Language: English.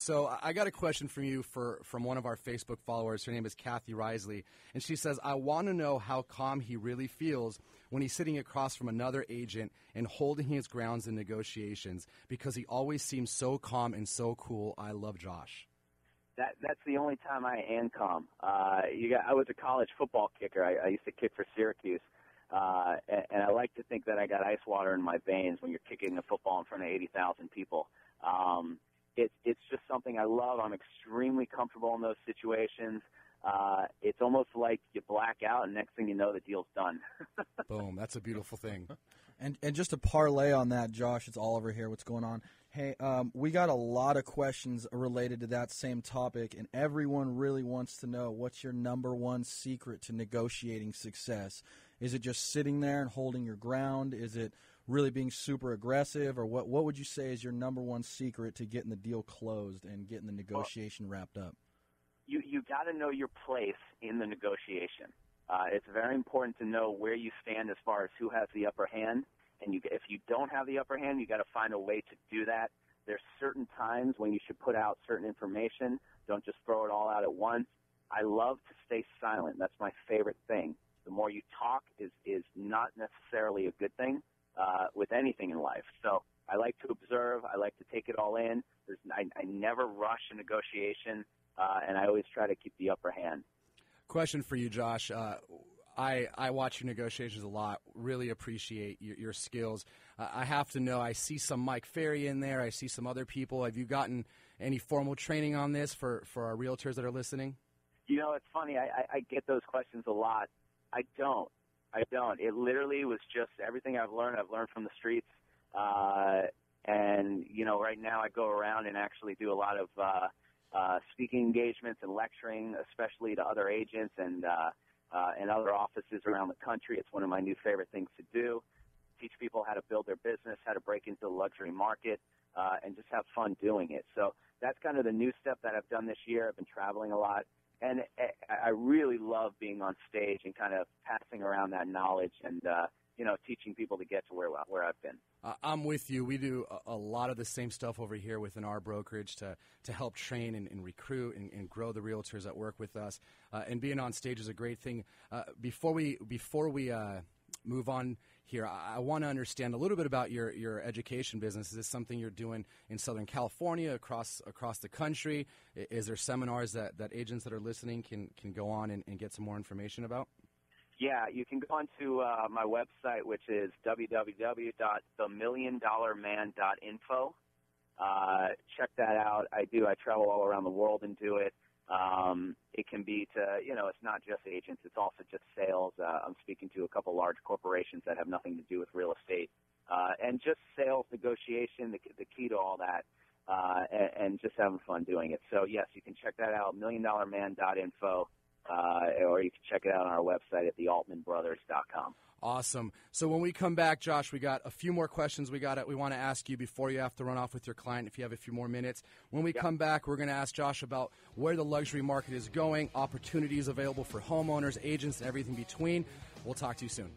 So I got a question from you from one of our Facebook followers. Her name is Kathy Risley, and she says, I want to know how calm he really feels when he's sitting across from another agent and holding his grounds in negotiations, because he always seems so calm and so cool. I love Josh. That's the only time I am calm. I was a college football kicker. I used to kick for Syracuse, and I like to think that I got ice water in my veins when you're kicking a football in front of 80,000 people. It's just something I love. I'm extremely comfortable in those situations. It's almost like you black out, and next thing you know, the deal's done. Boom. That's a beautiful thing. And just to parlay on that, Josh, it's Oliver here. What's going on? Hey, we got a lot of questions related to that same topic, and everyone really wants to know, what's your number one secret to negotiating success? Is it just sitting there and holding your ground? Is it really being super aggressive? Or what would you say is your number one secret to getting the deal closed and getting the negotiation wrapped up? You got to know your place in the negotiation. It's very important to know where you stand as far as who has the upper hand. And if you don't have the upper hand, you got to find a way to do that. There's certain times when you should put out certain information. Don't just throw it all out at once. I love to stay silent. That's my favorite thing. The more you talk is not necessarily a good thing with anything in life. So I like to observe. I like to take it all in. I never rush a negotiation, and I always try to keep the upper hand. Question for you, Josh. I watch your negotiations a lot, really appreciate your skills. I have to know, I see some Mike Ferry in there. I see some other people. Have you gotten any formal training on this for our realtors that are listening? You know, it's funny. I get those questions a lot. I don't. It literally was just everything I've learned from the streets. And, you know, right now I go around and actually do a lot of speaking engagements and lecturing, especially to other agents and other offices around the country. It's one of my new favorite things to do. Teach people how to build their business, how to break into the luxury market, and just have fun doing it. So that's kind of the new step that I've done this year. I've been traveling a lot, and I really love being on stage and kind of passing around that knowledge and, you know, teaching people to get to where I've been. I'm with you. We do a lot of the same stuff over here within our brokerage to help train and recruit and grow the realtors that work with us. And being on stage is a great thing. Before we move on here, I want to understand a little bit about your education business. Is this something you're doing in Southern California, across the country? Is there seminars that agents that are listening can go on and get some more information about? Yeah, you can go on to my website, which is www.themilliondollarman.info. Check that out. I travel all around the world and do it. It can be to, you know, it's not just agents. It's also just sales. I'm speaking to a couple large corporations that have nothing to do with real estate. And just sales negotiation, the key to all that, and just having fun doing it. So, yes, you can check that out, milliondollarman.info. Or you can check it out on our website at thealtmanbrothers.com. Awesome. So when we come back, Josh, we got a few more questions we want to ask you before you have to run off with your client if you have a few more minutes. When we come back, we're going to ask Josh about where the luxury market is going, opportunities available for homeowners, agents, and everything between. We'll talk to you soon.